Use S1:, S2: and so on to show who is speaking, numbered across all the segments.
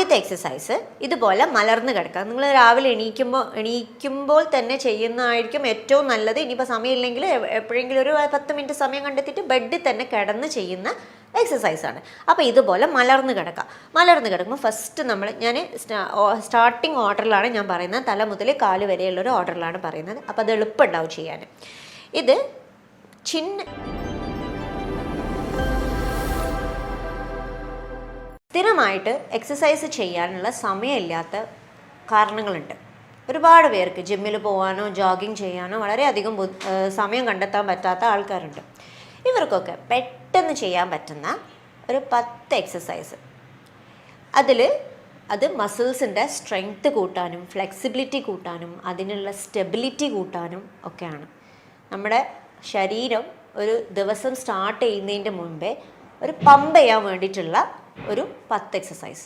S1: ആദ്യത്തെ എക്സസൈസ് ഇതുപോലെ മലർന്ന് കിടക്കുക. നിങ്ങൾ രാവിലെ എണീക്കുമ്പോൾ തന്നെ ചെയ്യുന്നതായിരിക്കും ഏറ്റവും നല്ലത്. ഇനിയിപ്പോൾ സമയമില്ലെങ്കിൽ എപ്പോഴെങ്കിലും ഒരു 10 മിനിറ്റ് സമയം കണ്ടെത്തിയിട്ട് ബെഡിൽ തന്നെ കിടന്ന് ചെയ്യുന്ന എക്സസൈസാണ്. അപ്പോൾ ഇതുപോലെ മലർന്ന് കിടക്കുക. മലർന്ന് കിടക്കുമ്പോൾ ഫസ്റ്റ് ഞാൻ സ്റ്റാർട്ടിങ് ഓർഡറിലാണ് ഞാൻ പറയുന്നത്. തല മുതൽ കാല് വരെയുള്ളൊരു ഓർഡറിലാണ് പറയുന്നത്. അപ്പോൾ അത് എളുപ്പമുണ്ടാവും ചെയ്യാൻ. ഇത് സ്ഥിരമായിട്ട് എക്സസൈസ് ചെയ്യാനുള്ള സമയമില്ലാത്ത കാരണങ്ങളുണ്ട്. ഒരുപാട് പേർക്ക് ജിമ്മിൽ പോകാനോ ജോഗിങ് ചെയ്യാനോ വളരെയധികം സമയം കണ്ടെത്താൻ പറ്റാത്ത ആൾക്കാരുണ്ട്. ഇവർക്കൊക്കെ പെട്ടെന്ന് ചെയ്യാൻ പറ്റുന്ന ഒരു 10 എക്സസൈസ്, അത് മസിൽസിൻ്റെ സ്ട്രെങ്ത് കൂട്ടാനും ഫ്ലെക്സിബിലിറ്റി കൂട്ടാനും അതിനുള്ള സ്റ്റെബിലിറ്റി കൂട്ടാനും ഒക്കെയാണ്. നമ്മുടെ ശരീരം ഒരു ദിവസം സ്റ്റാർട്ട് ചെയ്യുന്നതിൻ്റെ മുൻപേ ഒരു പമ്പ് ചെയ്യാൻ വേണ്ടിയിട്ടുള്ള ഒരു 10 എക്സസൈസ്.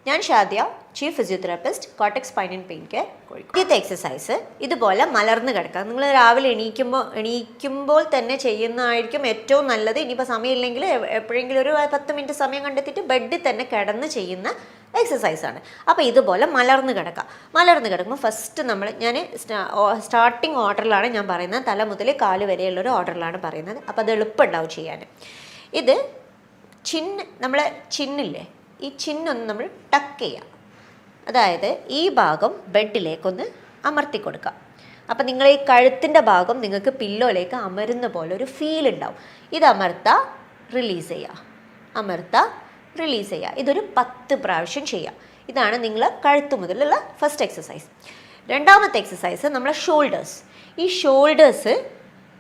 S1: ഞാൻ Shadiya, chief physiotherapist, cortex spine and pain care, Kozhikode. ആദ്യത്തെ എക്സസൈസ് ഇതുപോലെ മലർന്ന് കിടക്കുക. നിങ്ങൾ രാവിലെ എണീക്കുമ്പോൾ തന്നെ ചെയ്യുന്നതായിരിക്കും ഏറ്റവും നല്ലത്. ഇനിയിപ്പോൾ സമയമില്ലെങ്കിൽ എപ്പോഴെങ്കിലും ഒരു 10 മിനിറ്റ് സമയം കണ്ടെത്തിയിട്ട് ബെഡിൽ തന്നെ കിടന്ന് ചെയ്യുന്ന എക്സസൈസാണ്. അപ്പോൾ ഇതുപോലെ മലർന്ന് കിടക്കുക. മലർന്ന് കിടക്കുമ്പോൾ ഫസ്റ്റ് ഞാൻ സ്റ്റാർട്ടിങ് ഓർഡറിലാണ് ഞാൻ പറയുന്നത്. തല മുതൽ കാല് വരെയുള്ളൊരു ഓർഡറിലാണ് പറയുന്നത്. അപ്പോൾ അത് എളുപ്പമുണ്ടാവും ചെയ്യാൻ. ഇത് നമ്മളെ ചിന്നില്ലേ, ഈ ചിന്നൊന്ന് നമ്മൾ ടക്ക് ചെയ്യുക. അതായത് ഈ ഭാഗം ബെഡിലേക്കൊന്ന് അമർത്തി കൊടുക്കുക. അപ്പം നിങ്ങൾ ഈ കഴുത്തിൻ്റെ ഭാഗം നിങ്ങൾക്ക് പില്ലോയിലേക്ക് അമരുന്ന പോലെ ഒരു ഫീൽ ഉണ്ടാവും. ഇത് അമർത്തുക, റിലീസ് ചെയ്യുക, അമർത്തുക, റിലീസ് ചെയ്യുക. ഇതൊരു 10 പ്രാവശ്യം ചെയ്യുക. ഇതാണ് നിങ്ങൾ കഴുത്ത് മുതലുള്ള ഫസ്റ്റ് എക്സസൈസ്. രണ്ടാമത്തെ എക്സസൈസ് നമ്മളെ ഷോൾഡേഴ്സ്. ഈ ഷോൾഡേഴ്സ്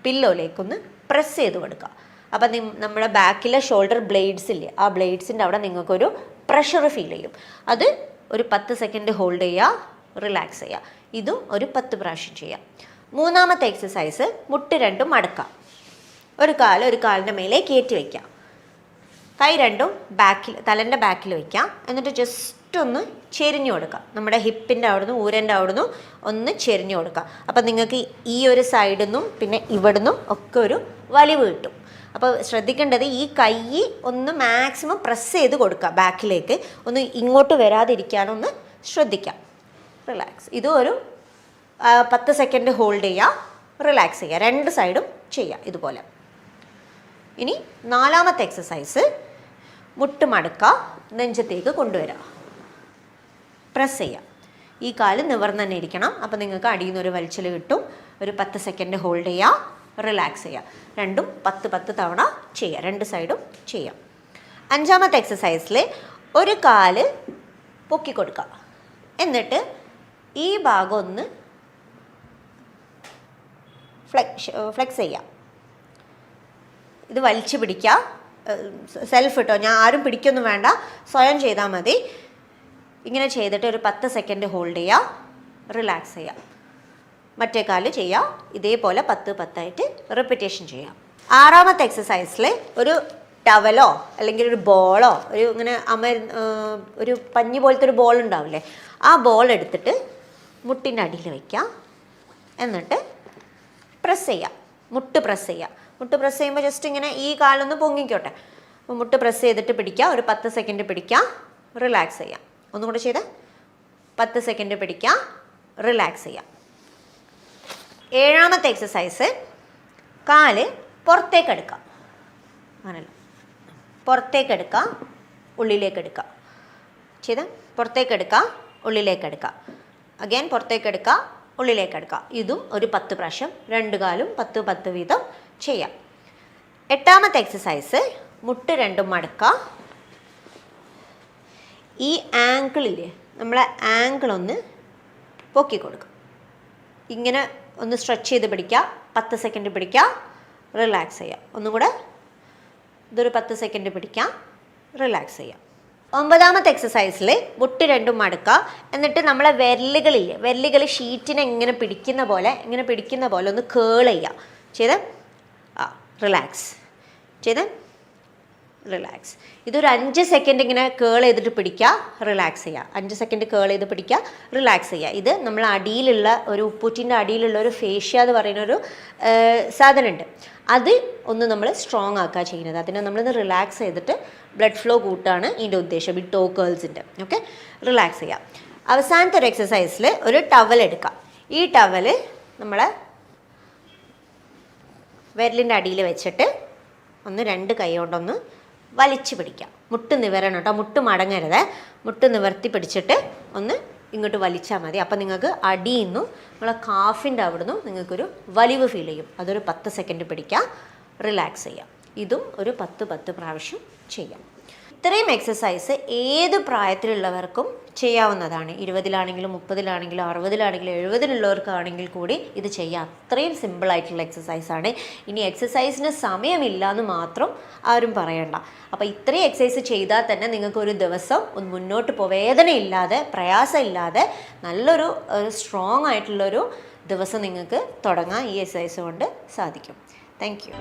S1: പില്ലോയിലേക്കൊന്ന് പ്രസ് ചെയ്ത് കൊടുക്കുക. അപ്പം നമ്മുടെ ബാക്കിലെ ഷോൾഡർ ബ്ലേഡ്സ് ഇല്ലേ, ആ ബ്ലേഡ്സിൻ്റെ അവിടെ നിങ്ങൾക്കൊരു പ്രഷർ ഫീൽ ചെയ്യും. അത് ഒരു 10 സെക്കൻഡ് ഹോൾഡ് ചെയ്യുക, റിലാക്സ് ചെയ്യുക. ഇതും ഒരു 10 പ്രാവശ്യം ചെയ്യാം. മൂന്നാമത്തെ എക്സസൈസ് മുട്ട് രണ്ടും മടക്കാം. ഒരു കാലിൻ്റെ മേലെ കയറ്റി വയ്ക്കാം. കൈ രണ്ടും തലൻ്റെ ബാക്കിൽ വയ്ക്കാം. എന്നിട്ട് ജസ്റ്റ് ഒന്ന് ചെരിഞ്ഞു കൊടുക്കാം. നമ്മുടെ ഹിപ്പിൻ്റെ അവിടുന്ന് ഊരൻ്റെ അവിടുന്ന് ഒന്ന് ചെരിഞ്ഞു കൊടുക്കാം. അപ്പം നിങ്ങൾക്ക് ഈ ഒരു സൈഡിൽ നിന്നും പിന്നെ ഇവിടുന്നും ഒക്കെ ഒരു വലിവ് കിട്ടും. അപ്പോൾ ശ്രദ്ധിക്കേണ്ടത് ഈ കൈ ഒന്ന് മാക്സിമം പ്രസ് ചെയ്ത് കൊടുക്കുക ബാക്കിലേക്ക്. ഒന്ന് ഇങ്ങോട്ട് വരാതിരിക്കാനൊന്ന് ശ്രദ്ധിക്കാം. റിലാക്സ്. ഇതും ഒരു 10 സെക്കൻഡ് ഹോൾഡ് ചെയ്യുക, റിലാക്സ് ചെയ്യുക. 2 സൈഡും ചെയ്യുക ഇതുപോലെ. ഇനി നാലാമത്തെ എക്സസൈസ് മുട്ട് മടക്കുക, നെഞ്ചത്തേക്ക് കൊണ്ടുവരിക, പ്രസ് ചെയ്യുക. ഈ കാല് നിവർന്ന് തന്നെ ഇരിക്കണം. അപ്പോൾ നിങ്ങൾക്ക് അടിയിൽ നിന്ന് ഒരു വലിച്ചിൽ കിട്ടും. ഒരു 10 സെക്കൻഡ് ഹോൾഡ് ചെയ്യുക, റിലാക്സ് ചെയ്യുക. രണ്ടും 10 തവണ ചെയ്യുക. 2 സൈഡും ചെയ്യാം. അഞ്ചാമത്തെ എക്സസൈസിൽ ഒരു കാല് പൊക്കി കൊടുക്കുക. എന്നിട്ട് ഈ ഭാഗം ഒന്ന് ഫ്ലെക്സ് ചെയ്യുക. ഇത് വലിച്ചു പിടിക്കുക. സെൽഫ് കേട്ടോ, ഞാൻ ആരും പിടിക്കൊന്നും വേണ്ട, സ്വയം ചെയ്താൽ മതി. ഇങ്ങനെ ചെയ്തിട്ട് ഒരു 10 സെക്കൻഡ് ഹോൾഡ് ചെയ്യുക, റിലാക്സ് ചെയ്യുക. മറ്റേ കാല് ചെയ്യുക. ഇതേപോലെ 10 ആയിട്ട് റിപ്പീറ്റേഷൻ ചെയ്യാം. ആറാമത്തെ എക്സസൈസിൽ ഒരു ടവലോ അല്ലെങ്കിൽ ഒരു ബോളോ ഇങ്ങനെ ഒരു പഞ്ഞി പോലത്തെ ഒരു ബോൾ ഉണ്ടാവില്ലേ, ആ ബോൾ എടുത്തിട്ട് മുട്ടിൻ്റെ അടിയിൽ വയ്ക്കുക. എന്നിട്ട് പ്രസ് ചെയ്യുക. മുട്ട് പ്രസ് ചെയ്യുക. മുട്ട് പ്രസ് ചെയ്യുമ്പോൾ ജസ്റ്റ് ഇങ്ങനെ ഈ കാലൊന്ന് പൊങ്ങിക്കോട്ടെ. അപ്പോൾ മുട്ട് പ്രസ് ചെയ്തിട്ട് പിടിക്കുക. ഒരു 10 സെക്കൻഡ് പിടിക്കുക, റിലാക്സ് ചെയ്യാം. ഒന്നും കൂടെ ചെയ്ത് 10 സെക്കൻഡ് പിടിക്കുക, റിലാക്സ് ചെയ്യാം. ഏഴാമത്തെ എക്സസൈസ് കാല് പുറത്തേക്ക് എടുക്കുക. അങ്ങനല്ല, പുറത്തേക്ക് എടുക്കുക, ഉള്ളിലേക്ക് എടുക്കുക. ചെയ്ത് പുറത്തേക്ക് എടുക്കുക, ഉള്ളിലേക്ക് എടുക്കുക. അഗൈൻ പുറത്തേക്ക് എടുക്കുക, ഉള്ളിലേക്ക് എടുക്കുക. ഇതും ഒരു 10 പ്രാവശ്യം. 2 കാലും 10 വീതം ചെയ്യാം. എട്ടാമത്തെ എക്സസൈസ് മുട്ട് രണ്ടും മടക്കുക. ഈ ആങ്കിളില്ലേ, നമ്മളെ ആങ്കിളൊന്ന് പൊക്കി കൊടുക്കുക. ഇങ്ങനെ ഒന്ന് സ്ട്രെച്ച് ചെയ്ത് പിടിക്കുക. 10 സെക്കൻഡ് പിടിക്കുക, റിലാക്സ് ചെയ്യുക. ഒന്നും കൂടെ ഇതൊരു 10 സെക്കൻഡ് പിടിക്കുക, റിലാക്സ് ചെയ്യുക. ഒമ്പതാമത്തെ എക്സസൈസിൽ മുട്ട് രണ്ടും മടക്കുക. എന്നിട്ട് നമ്മളെ വിരലുകൾ ഷീറ്റിനെ ഇങ്ങനെ പിടിക്കുന്ന പോലെ ഒന്ന് കേൾ ചെയ്യുക. ചെയ്ത് റിലാക്സ്, ചെയ്ത് റിലാക്സ്. ഇതൊരു 5 സെക്കൻഡ് ഇങ്ങനെ കേൾ ചെയ്തിട്ട് പിടിക്കുക, റിലാക്സ് ചെയ്യുക. 5 സെക്കൻഡ് കേൾ ചെയ്ത് പിടിക്കുക, റിലാക്സ് ചെയ്യുക. ഇത് നമ്മൾ അടിയിലുള്ള ഒരു ഉപ്പൂറ്റിൻ്റെ അടിയിലുള്ള ഒരു ഫേഷ്യ എന്ന് പറയുന്ന ഒരു സാധനമുണ്ട്. അത് ഒന്ന് നമ്മൾ സ്ട്രോങ് ആക്കുക ചെയ്യുന്നത്. അതിനെ നമ്മളൊന്ന് റിലാക്സ് ചെയ്തിട്ട് ബ്ലഡ് ഫ്ലോ കൂട്ടാണ് ഇതിൻ്റെ ഉദ്ദേശം, ഈ ടോ കേൾസിൻ്റെ. ഓക്കെ, റിലാക്സ് ചെയ്യാം. അവസാനത്തെ ഒരു എക്സസൈസിൽ ഒരു ടവൽ എടുക്കാം. ഈ ടവൽ നമ്മളെ വിരലിൻ്റെ അടിയിൽ വെച്ചിട്ട് ഒന്ന് 2 കൈ കൊണ്ടൊന്ന് വലിച്ചു പിടിക്കാം. മുട്ട് നിവരണം കേട്ടോ, മുട്ട് മടങ്ങരുത്. മുട്ട് നിവർത്തി പിടിച്ചിട്ട് ഒന്ന് ഇങ്ങോട്ട് വലിച്ചാൽ മതി. അപ്പം നിങ്ങൾക്ക് അടിയിൽ നിന്നും നമ്മളെ കാഫിൻ്റെ അവിടെ നിന്നും നിങ്ങൾക്കൊരു വലിവ് ഫീൽ ചെയ്യും. അതൊരു 10 സെക്കൻഡ് പിടിക്കുക, റിലാക്സ് ചെയ്യാം. ഇതും ഒരു 10 പ്രാവശ്യം ചെയ്യാം. ഇത്രയും എക്സസൈസ് ഏത് പ്രായത്തിലുള്ളവർക്കും ചെയ്യാവുന്നതാണ്. 20-ലാണെങ്കിലും 30-ലാണെങ്കിലും 60-ലാണെങ്കിലും 70-ലുള്ളവർക്കാണെങ്കിൽ കൂടി ഇത് ചെയ്യാം. അത്രയും സിമ്പിളായിട്ടുള്ള എക്സസൈസാണ്. ഇനി എക്സസൈസിന് സമയമില്ല എന്ന് മാത്രം ആരും പറയണ്ട. അപ്പോൾ ഇത്രയും എക്സസൈസ് ചെയ്താൽ തന്നെ നിങ്ങൾക്കൊരു ദിവസം ഒന്ന് മുന്നോട്ട് വേദനയില്ലാതെ പ്രയാസമില്ലാതെ നല്ലൊരു സ്ട്രോങ് ആയിട്ടുള്ളൊരു ദിവസം നിങ്ങൾക്ക് തുടങ്ങാൻ ഈ എക്സസൈസ് കൊണ്ട് സാധിക്കും. Thank you.